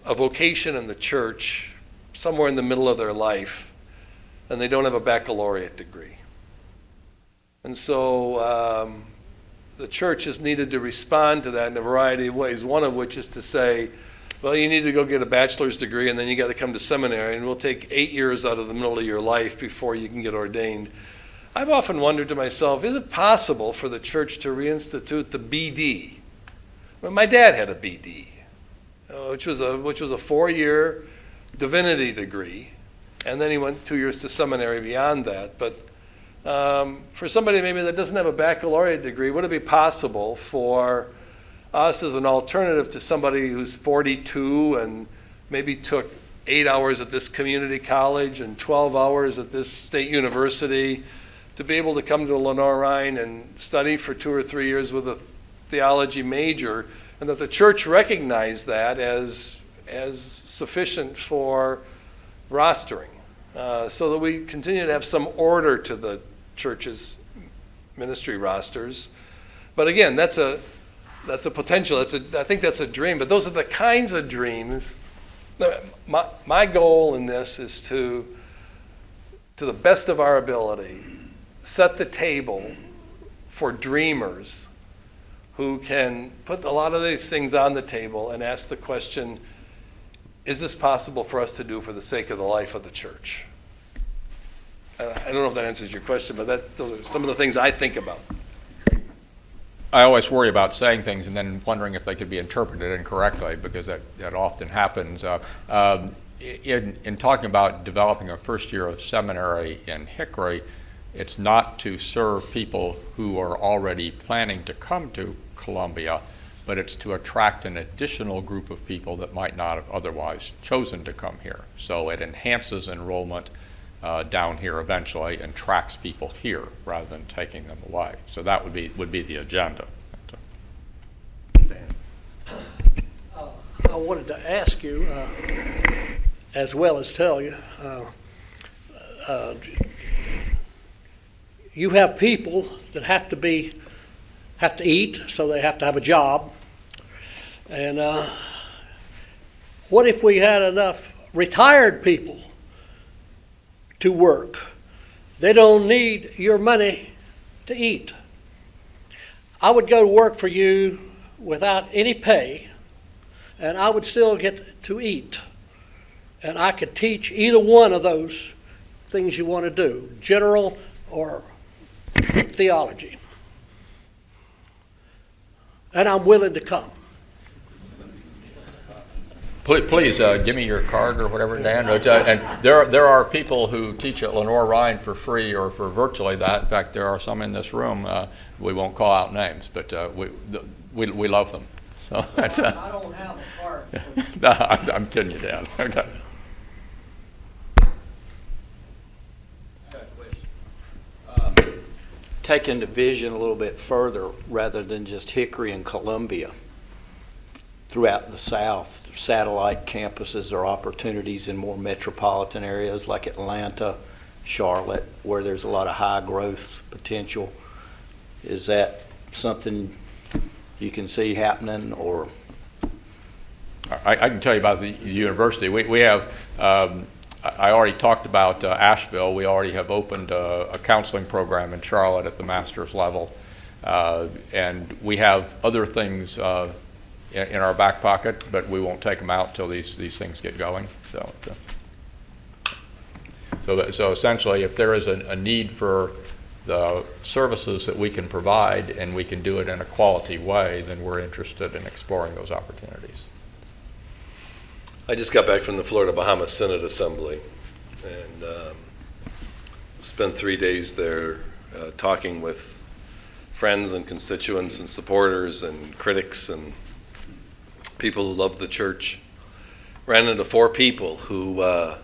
[SPEAKER 1] vocation in the church somewhere in the middle of their life, and they don't have a baccalaureate degree. And so the church has needed to respond to that in a variety of ways, one of which is to say, well, you need to go get a bachelor's degree, and then you got to come to seminary, and we'll take 8 years out of the middle of your life before you can get ordained. I've often wondered to myself, is it possible for the church to reinstitute the BD? Well, my dad had a BD, which was a 4-year divinity degree, and then he went 2 years to seminary beyond that. But for somebody maybe that doesn't have a baccalaureate degree, would it be possible for us as an alternative to somebody who's 42 and maybe took 8 hours at this community college and 12 hours at this state university to be able to come to Lenoir-Rhyne and study for 2 or 3 years with a theology major, and that the church recognized that as sufficient for rostering, so that we continue to have some order to the church's ministry rosters. But again, that's a potential. I think that's a dream. But those are the kinds of dreams. My goal in this is to the best of our ability, set the table for dreamers who can put a lot of these things on the table and ask the question, is this possible for us to do for the sake of the life of the church? I don't know if that answers your question, but those are some of the things I think about.
[SPEAKER 3] I always worry about saying things and then wondering if they could be interpreted incorrectly, because that often happens. In talking about developing a first year of seminary in Hickory, it's not to serve people who are already planning to come to Columbia, but it's to attract an additional group of people that might not have otherwise chosen to come here. So it enhances enrollment down here eventually and tracks people here rather than taking them away. So that would be the agenda.
[SPEAKER 5] I wanted to ask you, as well as tell you, you have people that have to eat, so they have to have a job. And what if we had enough retired people to work? They don't need your money to eat. I would go to work for you without any pay, and I would still get to eat. And I could teach either one of those things you want to do, general or theology. And I'm willing to come.
[SPEAKER 3] Please give me your card or whatever, Dan. And there are people who teach at Lenoir-Rhyne for free or for virtually that. In fact, there are some in this room. We won't call out names, but we love them. So
[SPEAKER 5] I don't have a card.
[SPEAKER 3] No, I'm kidding you, Dan. Okay.
[SPEAKER 7] Taking the vision a little bit further, rather than just Hickory and Columbia, throughout the South, satellite campuses or opportunities in more metropolitan areas like Atlanta, Charlotte, where there's a lot of high growth potential. Is that something you can see happening, or?
[SPEAKER 3] I can tell you about the university. We have, I already talked about Asheville. We already have opened a counseling program in Charlotte at the master's level. And we have other things in our back pocket, but we won't take them out till these things get going. So essentially, if there is a need for the services that we can provide and we can do it in a quality way, then we're interested in exploring those opportunities.
[SPEAKER 1] I just got back from the Florida Bahamas Synod Assembly and spent 3 days there talking with friends and constituents and supporters and critics and people who love the church. Ran into 4 people who are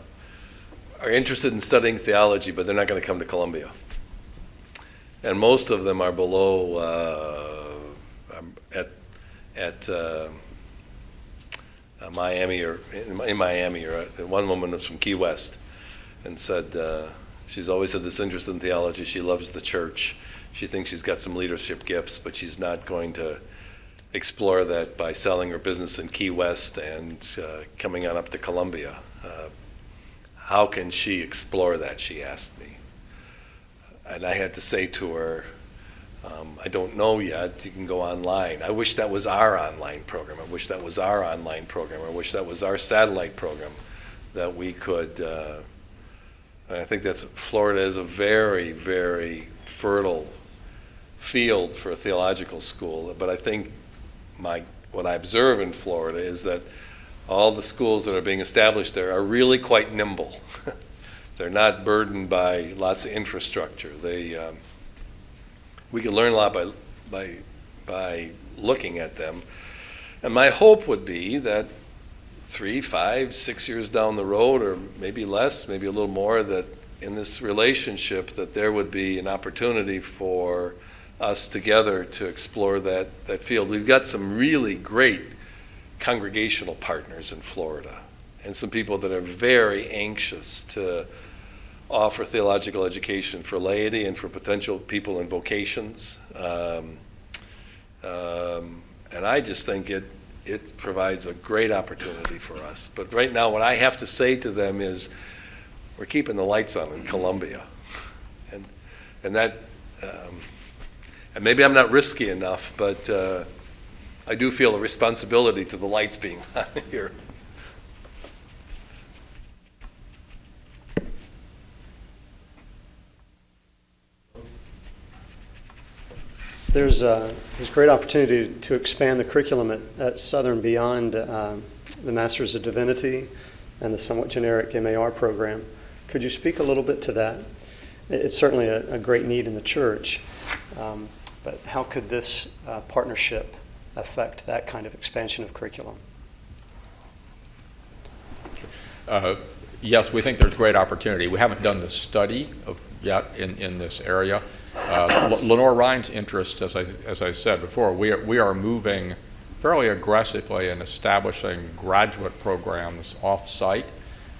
[SPEAKER 1] interested in studying theology, but they're not going to come to Columbia. And most of them are below at Miami or in Miami, or one woman was from Key West, and said she's always had this interest in theology. She loves the church. She thinks she's got some leadership gifts, but she's not going to explore that by selling her business in Key West and coming on up to Columbia. How can she explore that, she asked me. And I had to say to her, I don't know yet. You can go online. I wish that was our online program. I wish that was our online program. I wish that was our satellite program that we could. And I think Florida is a very, very fertile field for a theological school. But I think what I observe in Florida is that all the schools that are being established there are really quite nimble. They're not burdened by lots of infrastructure. We can learn a lot by looking at them. And my hope would be that 3, 5, 6 years down the road, or maybe less, maybe a little more, that in this relationship that there would be an opportunity for us together to explore that field. We've got some really great congregational partners in Florida and some people that are very anxious to offer theological education for laity and for potential people in vocations. And I just think it provides a great opportunity for us. But right now, what I have to say to them is, we're keeping the lights on in Columbia. And that, and maybe I'm not risky enough, but I do feel a responsibility to the lights being on here.
[SPEAKER 8] There's great opportunity to expand the curriculum at Southern beyond the Masters of Divinity and the somewhat generic MAR program. Could you speak a little bit to that? It's certainly a great need in the church, but how could this partnership affect that kind of expansion of curriculum?
[SPEAKER 3] Yes, we think there's great opportunity. We haven't done the study yet in this area. Lenoir-Rhyne's interest, as I said before, we are moving fairly aggressively in establishing graduate programs off-site.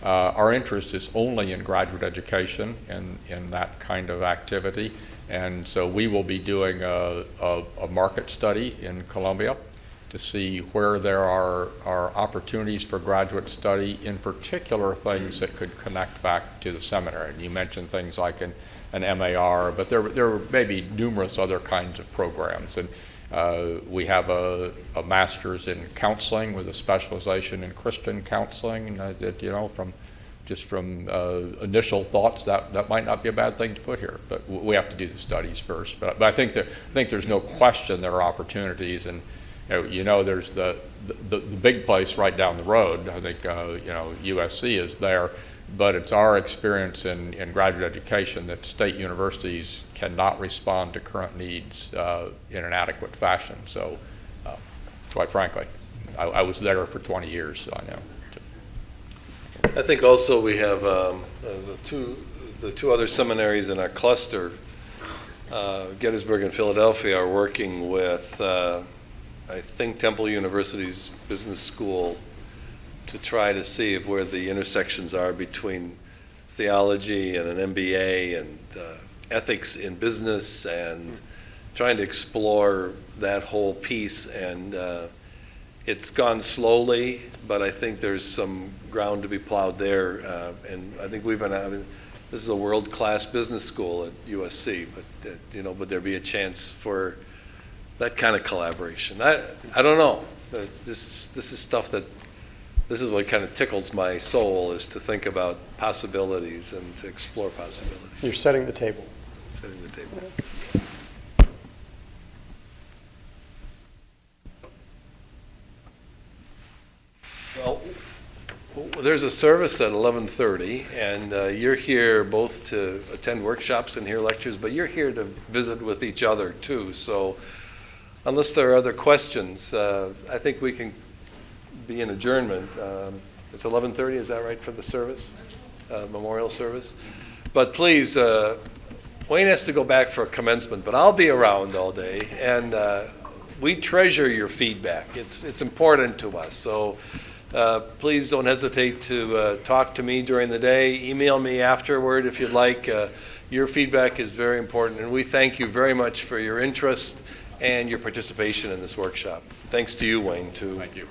[SPEAKER 3] Our interest is only in graduate education in that kind of activity, and so we will be doing a market study in Columbia to see where there are opportunities for graduate study, in particular things that could connect back to the seminary. And you mentioned things like an MAR, but there may be numerous other kinds of programs. And we have a master's in counseling with a specialization in Christian counseling. That, from initial thoughts, that might not be a bad thing to put here. But we have to do the studies first. But I think there's no question there are opportunities. And there's the big place right down the road. I think USC is there. But it's our experience in graduate education that state universities cannot respond to current needs in an adequate fashion. So, quite frankly, I was there for 20 years, so I know.
[SPEAKER 1] I think also we have the two other seminaries in our cluster, Gettysburg and Philadelphia, are working with, I think, Temple University's business school to try to see where the intersections are between theology and an MBA and ethics in business, and trying to explore that whole piece. And it's gone slowly, but I think there's some ground to be plowed there. And I think we've been having, this is a world-class business school at USC, but, would there be a chance for that kind of collaboration? I don't know. This is stuff this is what kind of tickles my soul, is to think about possibilities and to explore possibilities.
[SPEAKER 8] You're setting the table.
[SPEAKER 1] Setting the table. Well, there's a service at 11:30, and you're here both to attend workshops and hear lectures, but you're here to visit with each other too. So unless there are other questions, I think we can be in adjournment. It's 11:30, is that right, for the service, memorial service? But please, Wayne has to go back for a commencement, but I'll be around all day, and we treasure your feedback. It's important to us. So please don't hesitate to talk to me during the day. Email me afterward if you'd like. Your feedback is very important, and we thank you very much for your interest and your participation in this workshop. Thanks to you, Wayne, too.
[SPEAKER 3] Thank you.